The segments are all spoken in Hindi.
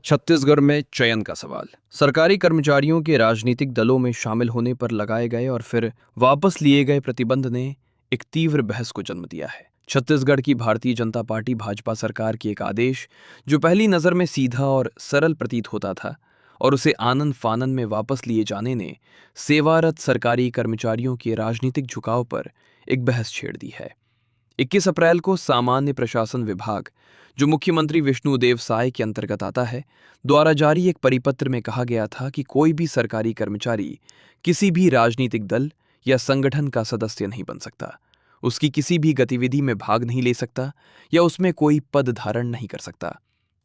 छत्तीसगढ़ में चयन का सवाल। सरकारी कर्मचारियों के राजनीतिक दलों में शामिल होने पर लगाए गए और फिर वापस लिए गए प्रतिबंध ने एक तीव्र बहस को जन्म दिया है। छत्तीसगढ़ की भारतीय जनता पार्टी भाजपा सरकार की एक आदेश जो पहली नज़र में सीधा और सरल प्रतीत होता था और उसे आनन फानन में वापस लिए जाने ने सेवारत सरकारी कर्मचारियों के राजनीतिक झुकाव पर एक बहस छेड़ दी है। 21 अप्रैल को सामान्य प्रशासन विभाग, जो मुख्यमंत्री विष्णुदेव साय के अंतर्गत आता है, द्वारा जारी एक परिपत्र में कहा गया था कि कोई भी सरकारी कर्मचारी किसी भी राजनीतिक दल या संगठन का सदस्य नहीं बन सकता, उसकी किसी भी गतिविधि में भाग नहीं ले सकता या उसमें कोई पद धारण नहीं कर सकता।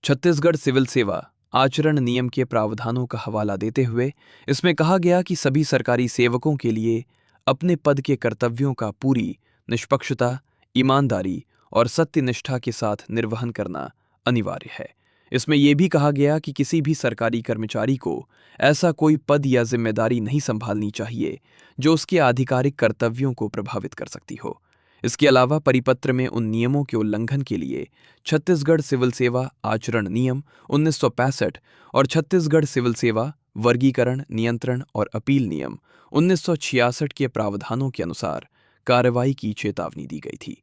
छत्तीसगढ़ सिविल सेवा आचरण नियम के प्रावधानों का हवाला देते हुए इसमें कहा गया कि सभी सरकारी सेवकों के लिए अपने पद के कर्तव्यों का पूरी निष्पक्षता, ईमानदारी और सत्यनिष्ठा के साथ निर्वहन करना अनिवार्य है। इसमें यह भी कहा गया कि किसी भी सरकारी कर्मचारी को ऐसा कोई पद या जिम्मेदारी नहीं संभालनी चाहिए जो उसके आधिकारिक कर्तव्यों को प्रभावित कर सकती हो। इसके अलावा परिपत्र में उन नियमों के उल्लंघन के लिए छत्तीसगढ़ सिविल सेवा आचरण नियम 1965 और छत्तीसगढ़ सिविल सेवा वर्गीकरण, नियंत्रण और अपील नियम 1966 के प्रावधानों के अनुसार कार्रवाई की चेतावनी दी गई थी।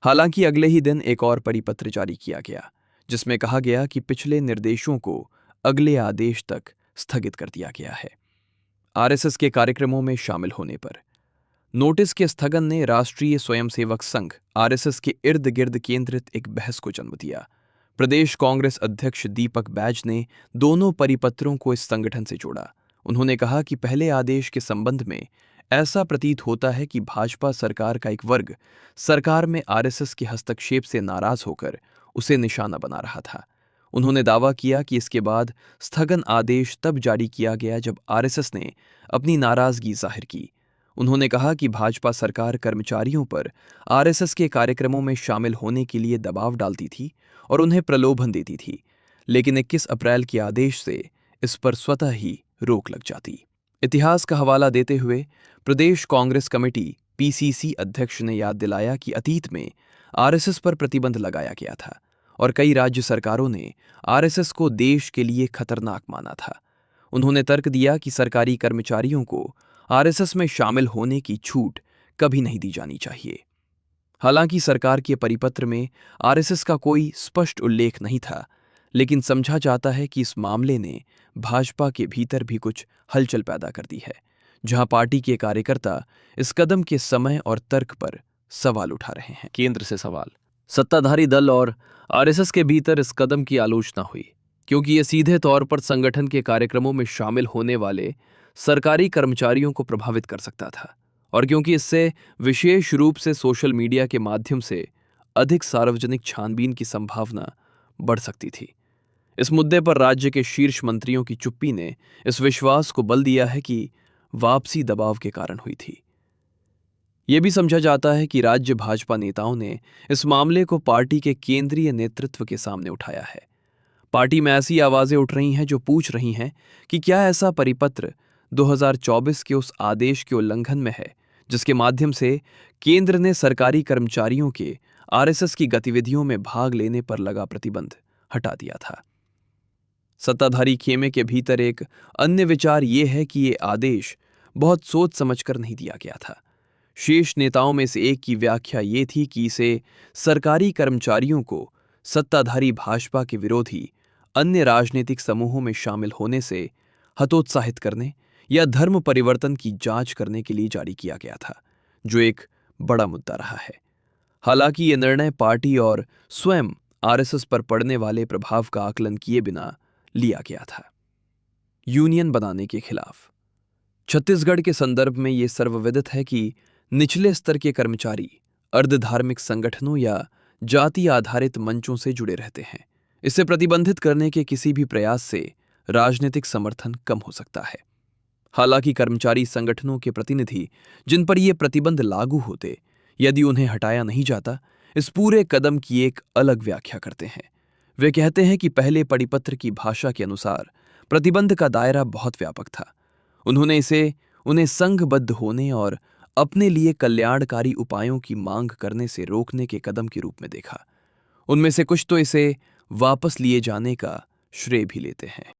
हालांकि अगले ही दिन एक और परिपत्र जारी किया गया जिसमें कहा गया कि पिछले निर्देशों को अगले आदेश तक स्थगित कर दिया गया है। आरएसएस के कार्यक्रमों में शामिल होने पर नोटिस के स्थगन ने राष्ट्रीय स्वयंसेवक संघ आरएसएस के इर्द गिर्द केंद्रित एक बहस को जन्म दिया। प्रदेश कांग्रेस अध्यक्ष दीपक बैज ने दोनों परिपत्रों को इस संगठन से जोड़ा। उन्होंने कहा कि पहले आदेश के संबंध में ऐसा प्रतीत होता है कि भाजपा सरकार का एक वर्ग सरकार में आरएसएस के हस्तक्षेप से नाराज होकर उसे निशाना बना रहा था। उन्होंने दावा किया कि इसके बाद स्थगन आदेश तब जारी किया गया जब आरएसएस ने अपनी नाराजगी जाहिर की। उन्होंने कहा कि भाजपा सरकार कर्मचारियों पर आरएसएस के कार्यक्रमों में शामिल होने के लिए दबाव डालती थी और उन्हें प्रलोभन देती थी, लेकिन 21 अप्रैल के आदेश से इस पर स्वतः ही रोक लग जाती। इतिहास का हवाला देते हुए प्रदेश कांग्रेस कमेटी पीसीसी अध्यक्ष ने याद दिलाया कि अतीत में आरएसएस पर प्रतिबंध लगाया गया था और कई राज्य सरकारों ने आरएसएस को देश के लिए खतरनाक माना था। उन्होंने तर्क दिया कि सरकारी कर्मचारियों को आरएसएस में शामिल होने की छूट कभी नहीं दी जानी चाहिए। हालांकि सरकार के परिपत्र में आरएसएस का कोई स्पष्ट उल्लेख नहीं था, लेकिन समझा जाता है कि इस मामले ने भाजपा के भीतर भी कुछ हलचल पैदा कर दी है, जहां पार्टी के कार्यकर्ता इस कदम के समय और तर्क पर सवाल उठा रहे हैं। केंद्र से सवाल। सत्ताधारी दल और आरएसएस के भीतर इस कदम की आलोचना हुई क्योंकि ये सीधे तौर पर संगठन के कार्यक्रमों में शामिल होने वाले सरकारी कर्मचारियों को प्रभावित कर सकता था और क्योंकि इससे विशेष रूप से सोशल मीडिया के माध्यम से अधिक सार्वजनिक छानबीन की संभावना बढ़ सकती थी। इस मुद्दे पर राज्य के शीर्ष मंत्रियों की चुप्पी ने इस विश्वास को बल दिया है कि वापसी दबाव के कारण हुई थी। यह भी समझा जाता है कि राज्य भाजपा नेताओं ने इस मामले को पार्टी के केंद्रीय नेतृत्व के सामने उठाया है। पार्टी में ऐसी आवाजें उठ रही हैं जो पूछ रही हैं कि क्या ऐसा परिपत्र 2024 के उस आदेश के उल्लंघन में है जिसके माध्यम से केंद्र ने सरकारी कर्मचारियों के आरएसएस की गतिविधियों में भाग लेने पर लगा प्रतिबंध हटा दिया था। सत्ताधारी खेमे के भीतर एक अन्य विचार ये है कि ये आदेश बहुत सोच समझकर नहीं दिया गया था। शीर्ष नेताओं में से एक की व्याख्या ये थी कि इसे सरकारी कर्मचारियों को सत्ताधारी भाजपा के विरोधी अन्य राजनीतिक समूहों में शामिल होने से हतोत्साहित करने या धर्म परिवर्तन की जांच करने के लिए जारी किया गया था, जो एक बड़ा मुद्दा रहा है। हालांकि ये निर्णय पार्टी और स्वयं आरएसएस पर पड़ने वाले प्रभाव का आकलन किए बिना लिया गया था। यूनियन बनाने के खिलाफ। छत्तीसगढ़ के संदर्भ में ये सर्वविदित है कि निचले स्तर के कर्मचारी अर्धधार्मिक संगठनों या जाति आधारित मंचों से जुड़े रहते हैं। इसे प्रतिबंधित करने के किसी भी प्रयास से राजनीतिक समर्थन कम हो सकता है। हालांकि कर्मचारी संगठनों के प्रतिनिधि जिन पर यह प्रतिबंध लागू होते, यदि उन्हें हटाया नहीं जाता, इस पूरे कदम की एक अलग व्याख्या करते हैं। वे कहते हैं कि पहले परिपत्र की भाषा के अनुसार प्रतिबंध का दायरा बहुत व्यापक था। उन्होंने इसे उन्हें संघबद्ध होने और अपने लिए कल्याणकारी उपायों की मांग करने से रोकने के कदम के रूप में देखा। उनमें से कुछ तो इसे वापस लिए जाने का श्रेय भी लेते हैं।